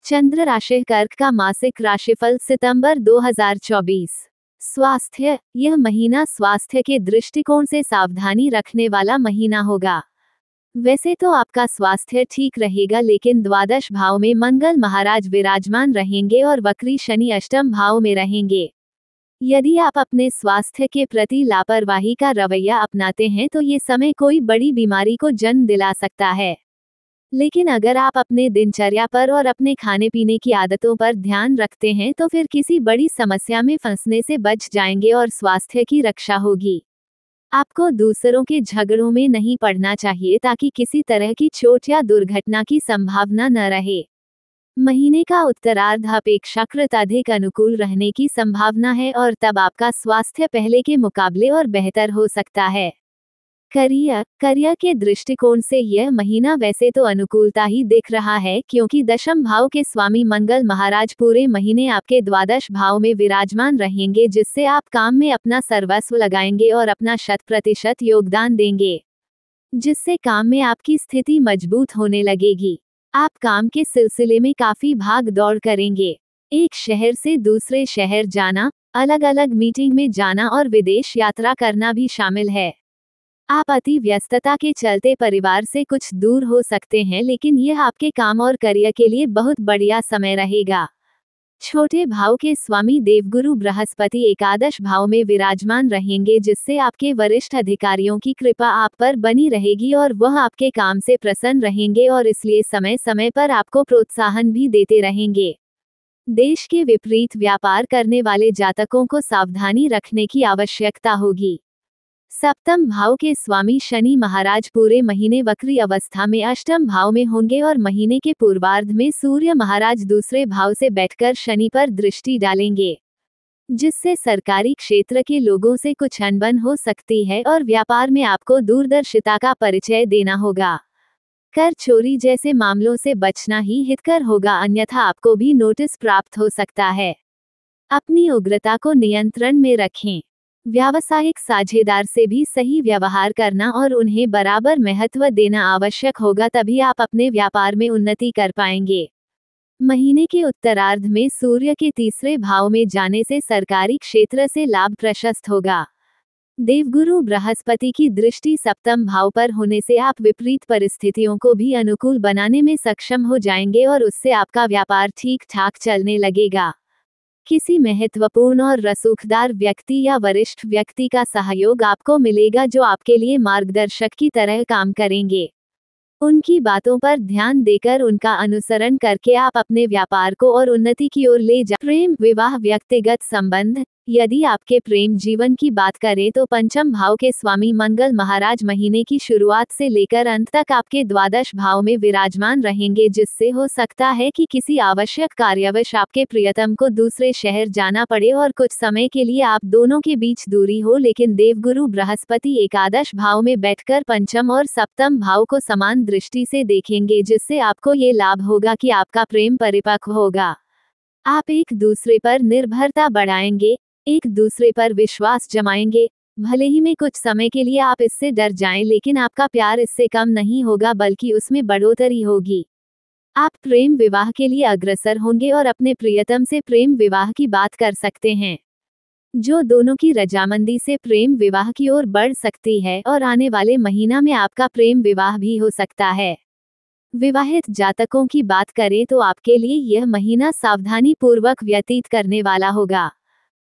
चंद्र राशि कर्क का मासिक राशिफल सितंबर 2024। स्वास्थ्य। यह महीना स्वास्थ्य के दृष्टिकोण से सावधानी रखने वाला महीना होगा। वैसे तो आपका स्वास्थ्य ठीक रहेगा, लेकिन द्वादश भाव में मंगल महाराज विराजमान रहेंगे और वक्री शनि अष्टम भाव में रहेंगे। यदि आप अपने स्वास्थ्य के प्रति लापरवाही का रवैया अपनाते हैं तो ये समय कोई बड़ी बीमारी को जन्म दिला सकता है। लेकिन अगर आप अपने दिनचर्या पर और अपने खाने पीने की आदतों पर ध्यान रखते हैं तो फिर किसी बड़ी समस्या में फंसने से बच जाएंगे और स्वास्थ्य की रक्षा होगी। आपको दूसरों के झगड़ों में नहीं पड़ना चाहिए ताकि किसी तरह की चोट या दुर्घटना की संभावना न रहे। महीने का उत्तरार्ध अपेक्षाकृत अधिक अनुकूल रहने की संभावना है और तब आपका स्वास्थ्य पहले के मुकाबले और बेहतर हो सकता है। करियर के दृष्टिकोण से यह महीना वैसे तो अनुकूलता ही दिख रहा है, क्योंकि दशम भाव के स्वामी मंगल महाराज पूरे महीने आपके द्वादश भाव में विराजमान रहेंगे, जिससे आप काम में अपना सर्वस्व लगाएंगे और अपना 100% योगदान देंगे, जिससे काम में आपकी स्थिति मजबूत होने लगेगी। आप काम के सिलसिले में काफी भाग दौड़ करेंगे। एक शहर से दूसरे शहर जाना, अलग अलग मीटिंग में जाना और विदेश यात्रा करना भी शामिल है। आप अति व्यस्तता के चलते परिवार से कुछ दूर हो सकते हैं, लेकिन यह आपके काम और करियर के लिए बहुत बढ़िया समय रहेगा। छोटे भाव के स्वामी देवगुरु बृहस्पति एकादश भाव में विराजमान रहेंगे, जिससे आपके वरिष्ठ अधिकारियों की कृपा आप पर बनी रहेगी और वह आपके काम से प्रसन्न रहेंगे और इसलिए समय समय पर आपको प्रोत्साहन भी देते रहेंगे। देश के विपरीत व्यापार करने वाले जातकों को सावधानी रखने की आवश्यकता होगी। सप्तम भाव के स्वामी शनि महाराज पूरे महीने वक्री अवस्था में अष्टम भाव में होंगे और महीने के पूर्वार्ध में सूर्य महाराज दूसरे भाव से बैठकर शनि पर दृष्टि डालेंगे, जिससे सरकारी क्षेत्र के लोगों से कुछ अनबन हो सकती है और व्यापार में आपको दूरदर्शिता का परिचय देना होगा। कर चोरी जैसे मामलों से बचना ही हितकर होगा, अन्यथा आपको भी नोटिस प्राप्त हो सकता है। अपनी उग्रता को नियंत्रण में रखें। व्यावसायिक साझेदार से भी सही व्यवहार करना और उन्हें बराबर महत्व देना आवश्यक होगा, तभी आप अपने व्यापार में उन्नति कर पाएंगे। महीने के उत्तरार्ध में सूर्य के तीसरे भाव में जाने से सरकारी क्षेत्र से लाभ प्रशस्त होगा। देवगुरु बृहस्पति की दृष्टि सप्तम भाव पर होने से आप विपरीत परिस्थितियों को भी अनुकूल बनाने में सक्षम हो जाएंगे और उससे आपका व्यापार ठीक ठाक चलने लगेगा। किसी महत्वपूर्ण और रसूखदार व्यक्ति या वरिष्ठ व्यक्ति का सहयोग आपको मिलेगा, जो आपके लिए मार्गदर्शक की तरह काम करेंगे। उनकी बातों पर ध्यान देकर उनका अनुसरण करके आप अपने व्यापार को और उन्नति की ओर ले जा। प्रेम, विवाह, व्यक्तिगत संबंध। यदि आपके प्रेम जीवन की बात करें तो पंचम भाव के स्वामी मंगल महाराज महीने की शुरुआत से लेकर अंत तक आपके द्वादश भाव में विराजमान रहेंगे, जिससे हो सकता है कि किसी आवश्यक कार्यवश आपके प्रियतम को दूसरे शहर जाना पड़े और कुछ समय के लिए आप दोनों के बीच दूरी हो। लेकिन देवगुरु बृहस्पति एकादश भाव में बैठकर पंचम और सप्तम भाव को समान दृष्टि से देखेंगे, जिससे आपको ये लाभ होगा कि आपका प्रेम परिपक्व होगा। आप एक दूसरे पर निर्भरता बढ़ाएंगे, एक दूसरे पर विश्वास जमाएंगे। भले ही में कुछ समय के लिए आप इससे डर जाएं, लेकिन आपका प्यार इससे कम नहीं होगा, बल्कि उसमें बढ़ोतरी होगी। आप प्रेम विवाह के लिए अग्रसर होंगे और अपने प्रियतम से प्रेम विवाह की बात कर सकते हैं, जो दोनों की रजामंदी से प्रेम विवाह की ओर बढ़ सकती है और आने वाले महीना में आपका प्रेम विवाह भी हो सकता है। विवाहित जातकों की बात करें तो आपके लिए यह महीना सावधानी पूर्वक व्यतीत करने वाला होगा।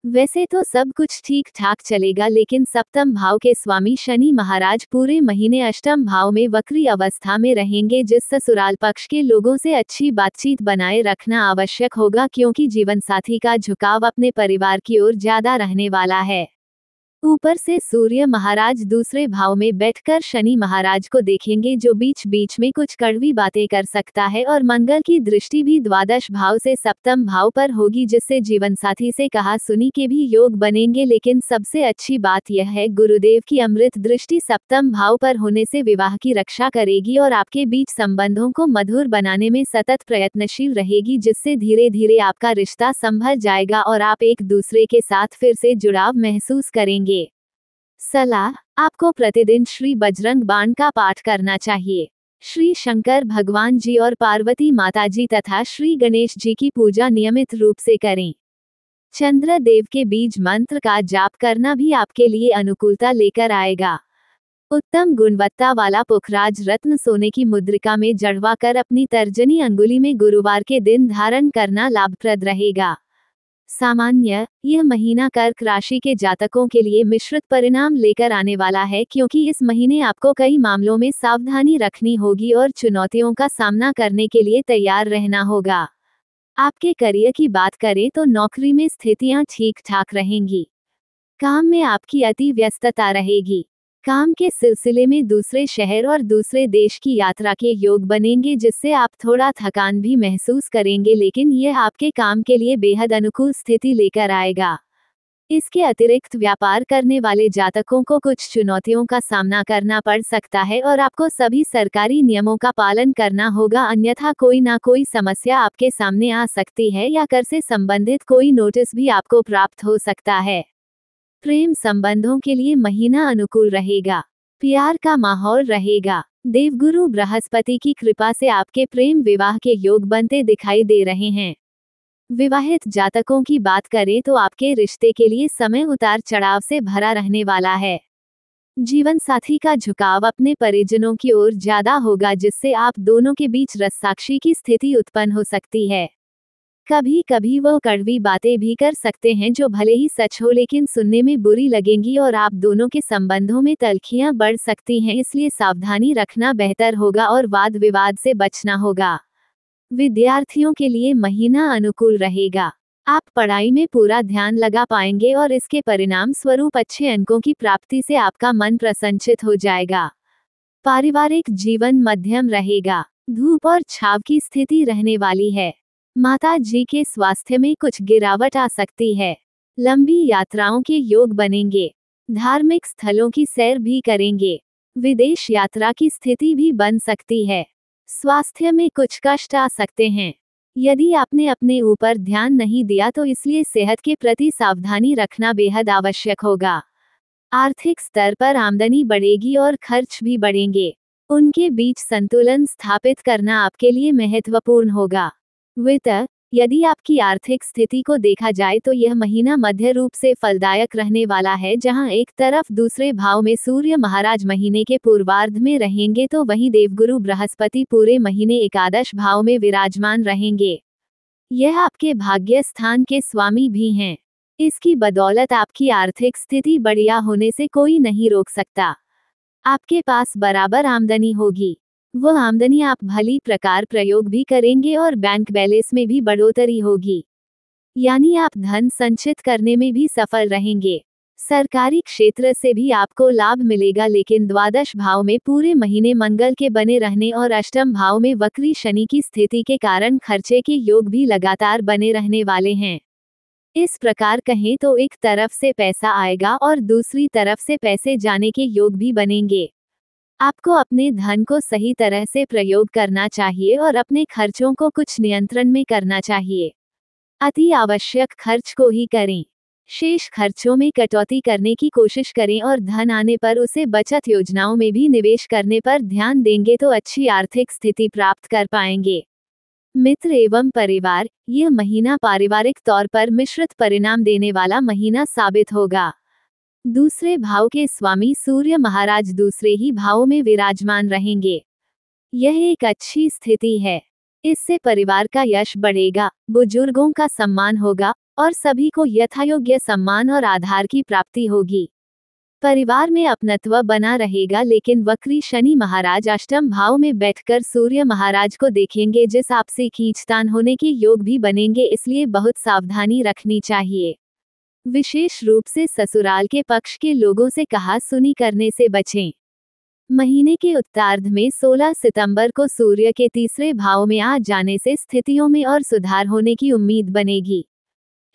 वैसे तो सब कुछ ठीक ठाक चलेगा, लेकिन सप्तम भाव के स्वामी शनि महाराज पूरे महीने अष्टम भाव में वक्री अवस्था में रहेंगे, जिस ससुराल पक्ष के लोगों से अच्छी बातचीत बनाए रखना आवश्यक होगा, क्योंकि जीवनसाथी का झुकाव अपने परिवार की ओर ज्यादा रहने वाला है। ऊपर से सूर्य महाराज दूसरे भाव में बैठकर शनि महाराज को देखेंगे, जो बीच बीच में कुछ कड़वी बातें कर सकता है, और मंगल की दृष्टि भी द्वादश भाव से सप्तम भाव पर होगी, जिससे जीवनसाथी से कहा सुनी के भी योग बनेंगे। लेकिन सबसे अच्छी बात यह है, गुरुदेव की अमृत दृष्टि सप्तम भाव पर होने से विवाह की रक्षा करेगी और आपके बीच संबंधों को मधुर बनाने में सतत प्रयत्नशील रहेगी, जिससे धीरे धीरे आपका रिश्ता संभल जाएगा और आप एक दूसरे के साथ फिर से जुड़ाव महसूस करेंगे। सलाह, आपको प्रतिदिन श्री बजरंग बाण का पाठ करना चाहिए। श्री शंकर भगवान जी और पार्वती माता जी तथा श्री गणेश जी की पूजा नियमित रूप से करें। चंद्र देव के बीज मंत्र का जाप करना भी आपके लिए अनुकूलता लेकर आएगा। उत्तम गुणवत्ता वाला पुखराज रत्न सोने की मुद्रिका में जड़वा कर अपनी तर्जनी अंगुली में गुरुवार के दिन धारण करना लाभप्रद रहेगा। सामान्य, यह महीना कर्क राशि के जातकों के लिए मिश्रित परिणाम लेकर आने वाला है, क्योंकि इस महीने आपको कई मामलों में सावधानी रखनी होगी और चुनौतियों का सामना करने के लिए तैयार रहना होगा। आपके करियर की बात करें तो नौकरी में स्थितियां ठीक ठाक रहेंगी। काम में आपकी अति व्यस्तता रहेगी। काम के सिलसिले में दूसरे शहर और दूसरे देश की यात्रा के योग बनेंगे, जिससे आप थोड़ा थकान भी महसूस करेंगे, लेकिन यह आपके काम के लिए बेहद अनुकूल स्थिति लेकर आएगा। इसके अतिरिक्त व्यापार करने वाले जातकों को कुछ चुनौतियों का सामना करना पड़ सकता है और आपको सभी सरकारी नियमों का पालन करना होगा, अन्यथा कोई ना कोई समस्या आपके सामने आ सकती है या कर से संबंधित कोई नोटिस भी आपको प्राप्त हो सकता है। प्रेम संबंधों के लिए महीना अनुकूल रहेगा। प्यार का माहौल रहेगा। देवगुरु बृहस्पति की कृपा से आपके प्रेम विवाह के योग बनते दिखाई दे रहे हैं। विवाहित जातकों की बात करें तो आपके रिश्ते के लिए समय उतार चढ़ाव से भरा रहने वाला है। जीवन साथी का झुकाव अपने परिजनों की ओर ज्यादा होगा, जिससे आप दोनों के बीच रससाक्षी की स्थिति उत्पन्न हो सकती है। कभी कभी वो कड़वी बातें भी कर सकते हैं जो भले ही सच हो लेकिन सुनने में बुरी लगेंगी और आप दोनों के संबंधों में तल्खियां बढ़ सकती हैं, इसलिए सावधानी रखना बेहतर होगा और वाद विवाद से बचना होगा। विद्यार्थियों के लिए महीना अनुकूल रहेगा। आप पढ़ाई में पूरा ध्यान लगा पाएंगे और इसके परिणाम स्वरूप अच्छे अंकों की प्राप्ति से आपका मन प्रसन्नचित हो जाएगा। पारिवारिक जीवन मध्यम रहेगा। धूप और छाव की स्थिति रहने वाली है। माता जी के स्वास्थ्य में कुछ गिरावट आ सकती है। लंबी यात्राओं के योग बनेंगे। धार्मिक स्थलों की सैर भी करेंगे। विदेश यात्रा की स्थिति भी बन सकती है। स्वास्थ्य में कुछ कष्ट आ सकते हैं। यदि आपने अपने ऊपर ध्यान नहीं दिया तो इसलिए सेहत के प्रति सावधानी रखना बेहद आवश्यक होगा। आर्थिक स्तर पर आमदनी बढ़ेगी और खर्च भी बढ़ेंगे। उनके बीच संतुलन स्थापित करना आपके लिए महत्वपूर्ण होगा। वित्त, यदि आपकी आर्थिक स्थिति को देखा जाए तो यह महीना मध्य रूप से फलदायक रहने वाला है। जहां एक तरफ दूसरे भाव में सूर्य महाराज महीने के पूर्वार्ध में रहेंगे तो वहीं देवगुरु बृहस्पति पूरे महीने एकादश भाव में विराजमान रहेंगे। यह आपके भाग्य स्थान के स्वामी भी हैं। इसकी बदौलत आपकी आर्थिक स्थिति बढ़िया होने से कोई नहीं रोक सकता। आपके पास बराबर आमदनी होगी। वह आमदनी आप भली प्रकार प्रयोग भी करेंगे और बैंक बैलेंस में भी बढ़ोतरी होगी, यानी आप धन संचित करने में भी सफल रहेंगे। सरकारी क्षेत्र से भी आपको लाभ मिलेगा, लेकिन द्वादश भाव में पूरे महीने मंगल के बने रहने और अष्टम भाव में वक्री शनि की स्थिति के कारण खर्चे के योग भी लगातार बने रहने वाले हैं। इस प्रकार कहें तो एक तरफ से पैसा आएगा और दूसरी तरफ से पैसे जाने के योग भी बनेंगे। आपको अपने धन को सही तरह से प्रयोग करना चाहिए और अपने खर्चों को कुछ नियंत्रण में करना चाहिए। अति आवश्यक खर्च को ही करें। शेष खर्चों में कटौती करने की कोशिश करें और धन आने पर उसे बचत योजनाओं में भी निवेश करने पर ध्यान देंगे तो अच्छी आर्थिक स्थिति प्राप्त कर पाएंगे। मित्र एवं परिवार, यह महीना पारिवारिक तौर पर मिश्रित परिणाम देने वाला महीना साबित होगा। दूसरे भाव के स्वामी सूर्य महाराज दूसरे ही भाव में विराजमान रहेंगे। यह एक अच्छी स्थिति है। इससे परिवार का यश बढ़ेगा, बुजुर्गों का सम्मान होगा और सभी को यथायोग्य सम्मान और आधार की प्राप्ति होगी। परिवार में अपनत्व बना रहेगा, लेकिन वक्री शनि महाराज अष्टम भाव में बैठकर सूर्य महाराज को देखेंगे, जिस आपसे खींचतान होने के योग भी बनेंगे, इसलिए बहुत सावधानी रखनी चाहिए। विशेष रूप से ससुराल के पक्ष के लोगों से कहा सुनी करने से बचें। महीने के उत्तरार्ध में 16 सितंबर को सूर्य के तीसरे भाव में आ जाने से स्थितियों में और सुधार होने की उम्मीद बनेगी।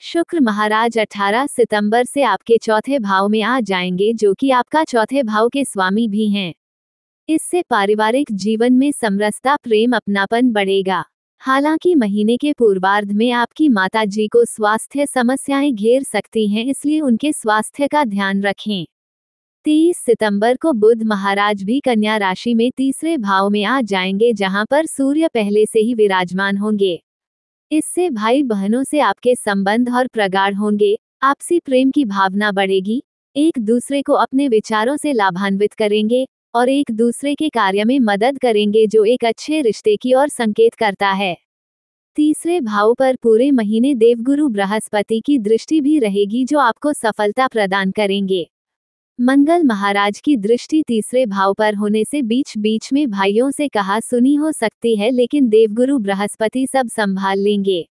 शुक्र महाराज 18 सितंबर से आपके चौथे भाव में आ जाएंगे, जो कि आपका चौथे भाव के स्वामी भी हैं। इससे पारिवारिक जीवन में समरसता, प्रेम, अपनापन बढ़ेगा। हालांकि महीने के पूर्वार्ध में आपकी माता जी को स्वास्थ्य समस्याएं घेर सकती हैं, इसलिए उनके स्वास्थ्य का ध्यान रखें। 30 सितंबर को बुध महाराज भी कन्या राशि में तीसरे भाव में आ जाएंगे, जहां पर सूर्य पहले से ही विराजमान होंगे। इससे भाई बहनों से आपके संबंध और प्रगाढ़ होंगे, आपसी प्रेम की भावना बढ़ेगी, एक दूसरे को अपने विचारों से लाभान्वित करेंगे और एक दूसरे के कार्य में मदद करेंगे, जो एक अच्छे रिश्ते की ओर संकेत करता है। तीसरे भाव पर पूरे महीने देवगुरु बृहस्पति की दृष्टि भी रहेगी, जो आपको सफलता प्रदान करेंगे। मंगल महाराज की दृष्टि तीसरे भाव पर होने से बीच बीच में भाइयों से कहा सुनी हो सकती है, लेकिन देवगुरु बृहस्पति सब संभाल लेंगे।